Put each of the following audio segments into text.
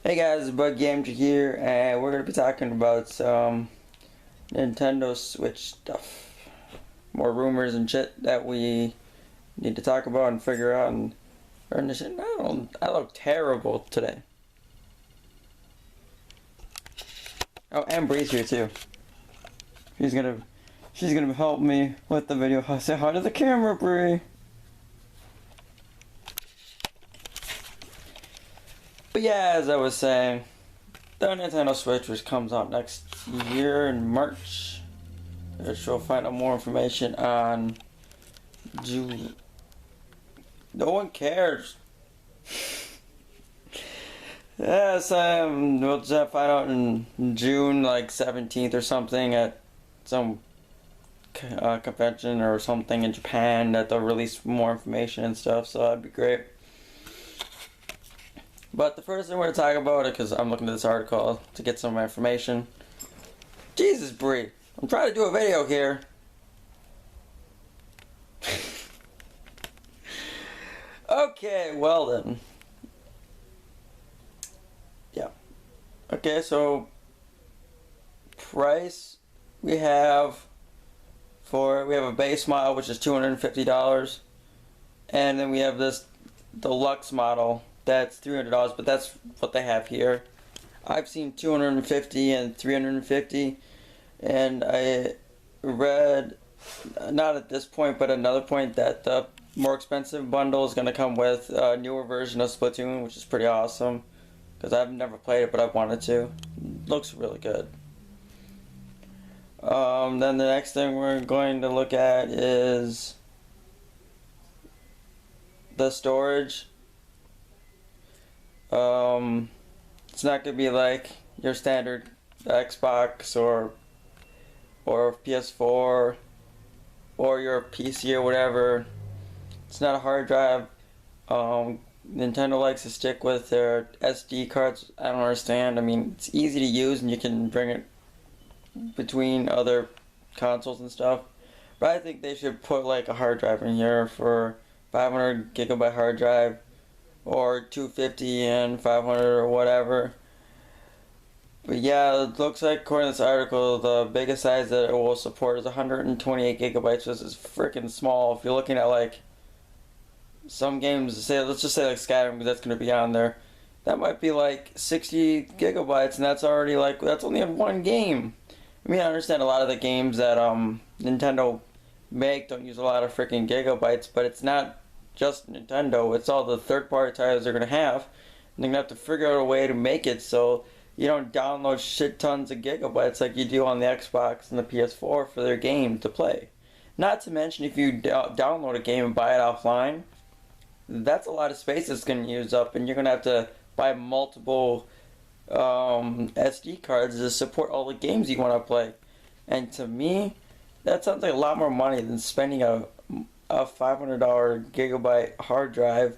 Hey guys, Bug Gamer here, and we're gonna be talking about some Nintendo Switch stuff. More rumors and shit that we need to talk about and figure out and learn this shit. I look terrible today. Oh, and Bree's here too. She's gonna help me with the video. Say hi to the camera, Bree. But yeah, as I was saying, the Nintendo Switch, which comes out next year in March, which we'll find out more information on June. No one cares. Yes, we'll just find out in June, like 17th or something, at some convention or something in Japan, that they'll release more information and stuff, so that'd be great. But the first thing we're going to talk about it, because I'm looking at this article to get some information. Jesus, Brie. I'm trying to do a video here. Okay, well then. Yeah. Okay, so price we have a base model, which is $250, and then we have this deluxe model that's $300, but that's what they have here. I've seen $250 and $350, and I read, not at this point, but another point, that the more expensive bundle is going to come with a newer version of Splatoon, which is pretty awesome, because I've never played it, but I've wanted to. It looks really good. Then the next thing we're going to look at is the storage. It's not gonna be like your standard Xbox or PS4 or your PC or whatever. It's not a hard drive. Nintendo likes to stick with their SD cards. I don't understand. I mean, it's easy to use and you can bring it between other consoles and stuff. But I think they should put like a hard drive in here for 500 gigabyte hard drive, or 250 and 500 or whatever. But yeah, it looks like, according to this article, the biggest size that it will support is 128 gigabytes, which is freaking small. If you're looking at like some games, say, let's just say like Skyrim, because that's going to be on there, that might be like 60 gigabytes, and that's already like, that's only in one game. I mean, I understand a lot of the games that Nintendo make don't use a lot of freaking gigabytes, but it's not just Nintendo, it's all the third-party titles they're going to have, and they're going to have to figure out a way to make it so you don't download shit tons of gigabytes like you do on the Xbox and the PS4 for their game to play. Not to mention, if you download a game and buy it offline, that's a lot of space that's going to use up, and you're going to have to buy multiple SD cards to support all the games you want to play. And to me, that sounds like a lot more money than spending a $500 gigabyte hard drive.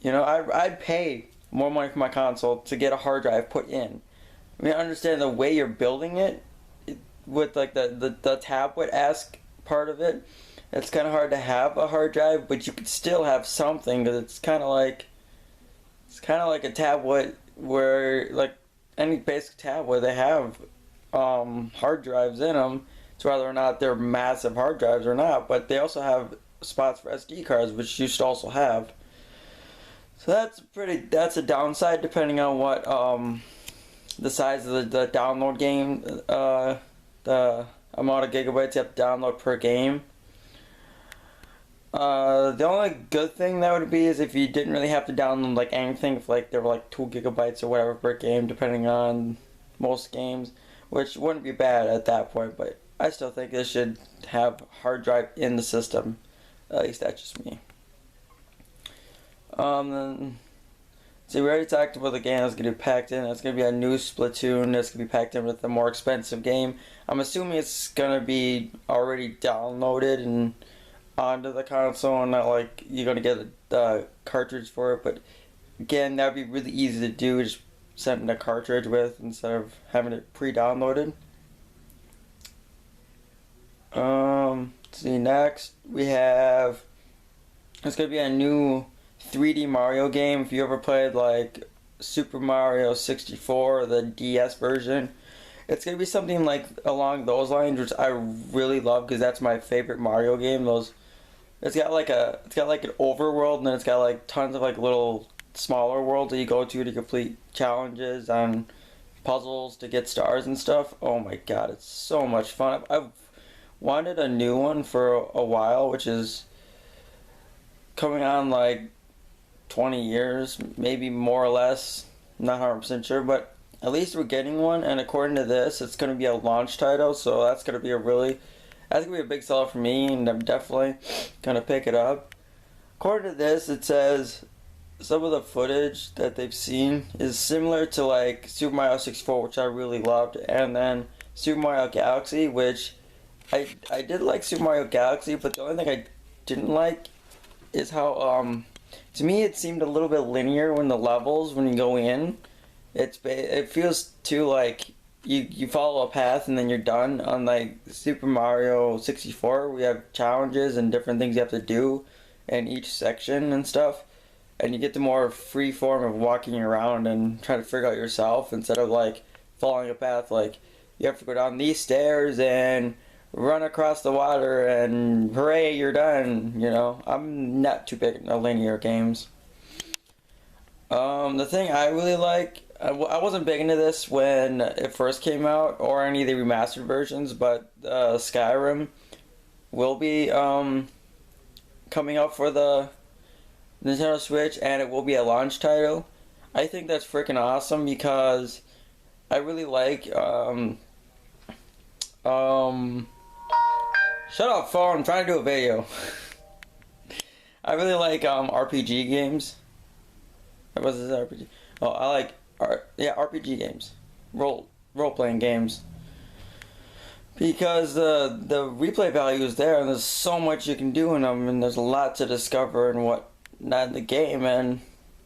You know, I'd pay more money for my console to get a hard drive put in. I mean, I understand the way you're building it with like the tablet-esque part of it. It's kind of hard to have a hard drive, but you could still have something, because it's kind of like a tablet, where like any basic tablet, they have hard drives in them. It's whether or not they're massive hard drives or not, but they also have spots for SD cards, which you should also have. So that's a downside, depending on what the size of the download game, the amount of gigabytes you have to download per game. The only good thing that would be is if you didn't really have to download like anything, if like there were like 2 gigabytes or whatever per game, depending on most games, which wouldn't be bad at that point, but I still think they should have hard drive in the system. At least that's just me. Then, see, we already talked about the game that's going to be packed in. It's going to be a new Splatoon that's going to be packed in with a more expensive game. I'm assuming it's going to be already downloaded and onto the console, and not like you're going to get the cartridge for it. But again, that would be really easy to do, just send a cartridge with instead of having it pre-downloaded. See, next we have, it's gonna be a new 3D Mario game. If you ever played like Super Mario 64, the DS version. It's gonna be something like along those lines, which I really love because that's my favorite Mario game. Those it's got like an overworld, and then it's got like tons of like little smaller worlds that you go to complete challenges and puzzles to get stars and stuff. Oh my god, it's so much fun. I've wanted a new one for a while, which is coming on like 20 years, maybe more or less. Not 100% sure, but at least we're getting one. And according to this, it's going to be a launch title, so that's going to be a big seller for me, and I'm definitely going to pick it up. According to this, it says some of the footage that they've seen is similar to like Super Mario 64, which I really loved, and then Super Mario Galaxy, which I did like Super Mario Galaxy, but the only thing I didn't like is how to me it seemed a little bit linear when the levels when you go in. It feels too like you follow a path and then you're done. On like Super Mario 64, we have challenges and different things you have to do in each section and stuff, and you get the more free form of walking around and trying to figure out yourself instead of like following a path. Like you have to go down these stairs and run across the water and hooray, you're done. You know, I'm not too big into linear games. The thing I really like, I wasn't big into this when it first came out or any of the remastered versions, but Skyrim will be coming out for the Nintendo Switch, and it will be a launch title. I think that's freaking awesome because I really like shut up phone, I'm trying to do a video. I really like RPG games. What is this RPG? Oh, I like RPG games. Role playing games. Because the replay value is there, and there's so much you can do in them, and there's a lot to discover and what not in the game, and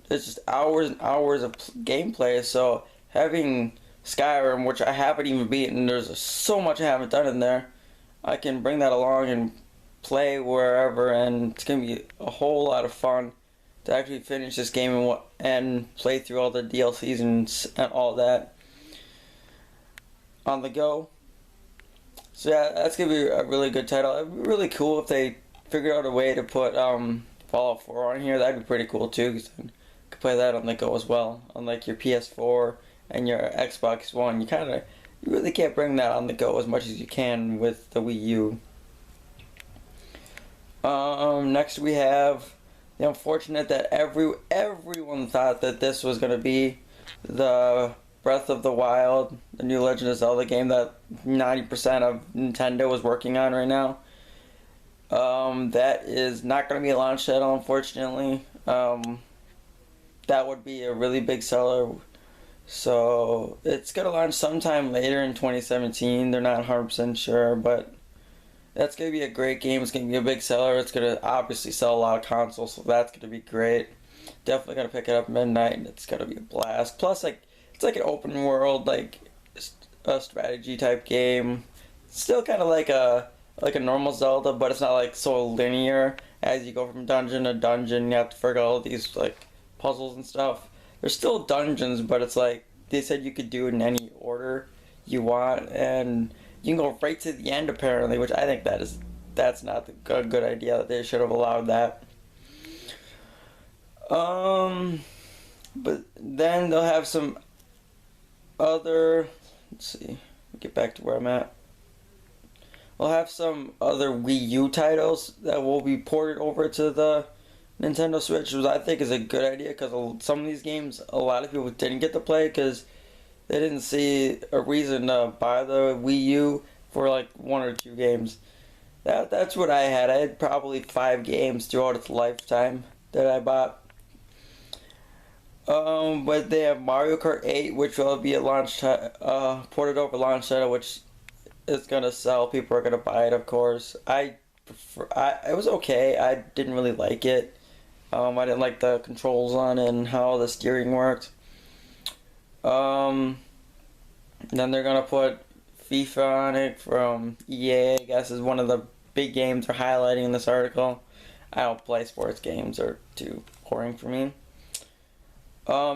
it's just hours and hours of gameplay. So having Skyrim, which I haven't even beaten, there's so much I haven't done in there. I can bring that along and play wherever, and it's gonna be a whole lot of fun to actually finish this game and play through all the DLCs and all that on the go. So yeah, that's gonna be a really good title. It'd be really cool if they figured out a way to put Fallout 4 on here. That'd be pretty cool too, because you could play that on the go as well. On like your PS4 and your Xbox One, you really can't bring that on the go as much as you can with the Wii U. Next we have the unfortunate that everyone thought that this was going to be the Breath of the Wild, the new Legend of Zelda game that 90% of Nintendo was working on right now. That is not going to be a launch title, unfortunately. That would be a really big seller. So it's going to launch sometime later in 2017. They're not 100% sure, but that's going to be a great game. It's going to be a big seller. It's going to obviously sell a lot of consoles, so that's going to be great. Definitely going to pick it up at midnight, and it's going to be a blast. Plus, like, it's like an open world, like a strategy type game. It's still kind of like a normal Zelda, but it's not like so linear. As you go from dungeon to dungeon, you have to figure out all these like puzzles and stuff. There's still dungeons, but it's like they said you could do it in any order you want, and you can go right to the end apparently, which I think that's not a good idea. That they should have allowed that. But then they'll have some other. Let's see. Get back to where I'm at. We'll have some other Wii U titles that will be ported over to the Nintendo Switch, which I think is a good idea because some of these games a lot of people didn't get to play because they didn't see a reason to buy the Wii U for like one or two games. That's what I had. I had probably 5 games throughout its lifetime that I bought. But they have Mario Kart 8, which will be a ported over launch title, which is gonna sell. People are gonna buy it, of course. It was okay. I didn't really like it. I didn't like the controls on it and how the steering worked. Then they're gonna put FIFA on it from EA. I guess is one of the big games they're highlighting in this article. I don't play sports games; they're too boring for me.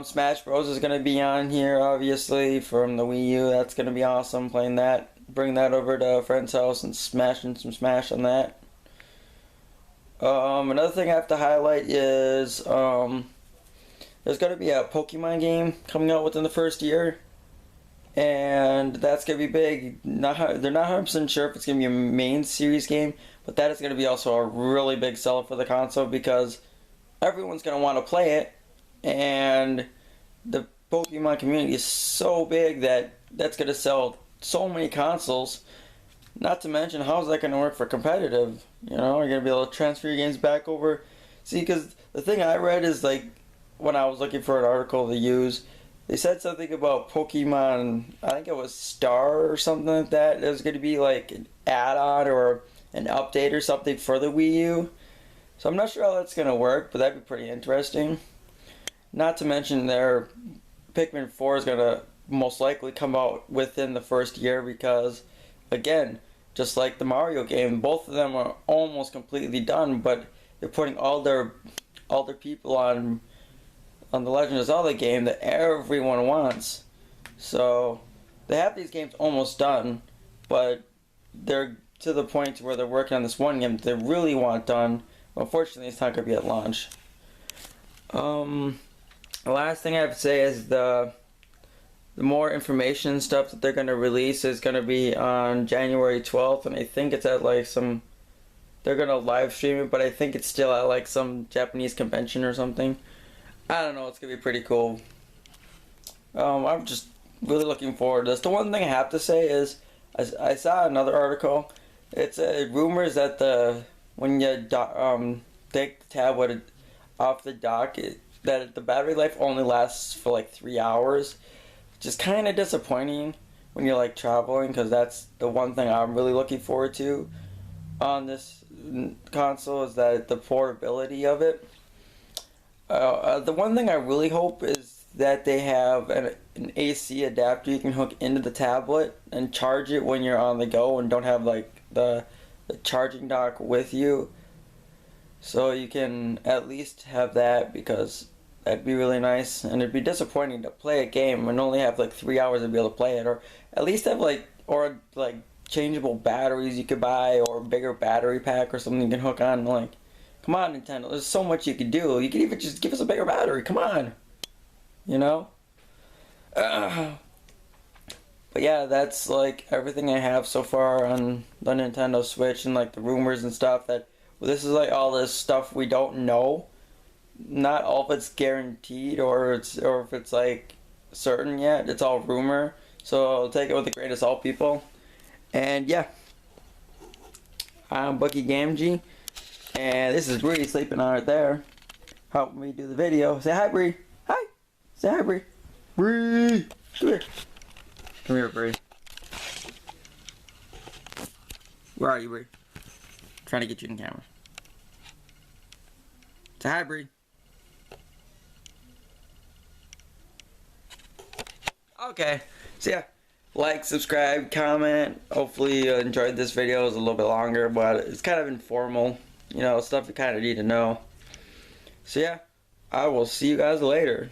Smash Bros is gonna be on here, obviously, from the Wii U. That's gonna be awesome playing that. Bring that over to a friend's house and smashing some Smash on that. Another thing I have to highlight is there's gonna be a Pokemon game coming out within the first year, and that's gonna be big. They're not 100% sure if it's gonna be a main series game, but that is gonna be also a really big seller for the console because everyone's gonna want to play it, and the Pokemon community is so big that that's gonna sell so many consoles. Not to mention, how is that going to work for competitive? You know, you're going to be able to transfer your games back over. See, because the thing I read is, like, when I was looking for an article to use, they said something about Pokemon, I think it was Star or something like that. It was going to be, like, an add-on or an update or something for the Wii U. So I'm not sure how that's going to work, but that'd be pretty interesting. Not to mention their Pikmin 4 is going to most likely come out within the first year because, again, just like the Mario game, both of them are almost completely done, but they're putting all their people on the Legend of Zelda game that everyone wants. So they have these games almost done, but they're to the point where they're working on this one game that they really want done. Unfortunately, it's not going to be at launch. The last thing I have to say is the more information stuff that they're going to release is going to be on January 12th, and I think it's at like they're going to live stream it, but I think it's still at like some Japanese convention or something. I don't know, it's going to be pretty cool. I'm just really looking forward to this. The one thing I have to say is, I saw another article. It's rumors that when you take the tablet off the dock, that the battery life only lasts for like 3 hours. Just kind of disappointing when you're like traveling, because that's the one thing I'm really looking forward to on this console, is that the portability of it. The one thing I really hope is that they have an AC adapter you can hook into the tablet and charge it when you're on the go and don't have like the charging dock with you, so you can at least have that, because that'd be really nice. And it'd be disappointing to play a game and only have like 3 hours to be able to play it, or at least have like changeable batteries you could buy, or a bigger battery pack or something you can hook on. Like, come on, Nintendo, there's so much you could do. You could even just give us a bigger battery, come on, you know. But yeah, that's like everything I have so far on the Nintendo Switch, and like the rumors and stuff that, well, this is like all this stuff we don't know. Not all of it's guaranteed, or if it's like certain yet. It's all rumor, so take it with a grain of salt, people. And yeah, I'm Bookie Gamgee, and this is Bree sleeping on right there, helping me do the video. Say hi, Bree. Hi. Say hi, Bree. Bree, come here. Come here, Bree. Where are you, Bree? Trying to get you in camera. Say hi, Bree. Okay, so yeah, like, subscribe, comment. Hopefully you enjoyed this video. It was a little bit longer, but it's kind of informal, you know, stuff you kind of need to know. So yeah, I will see you guys later.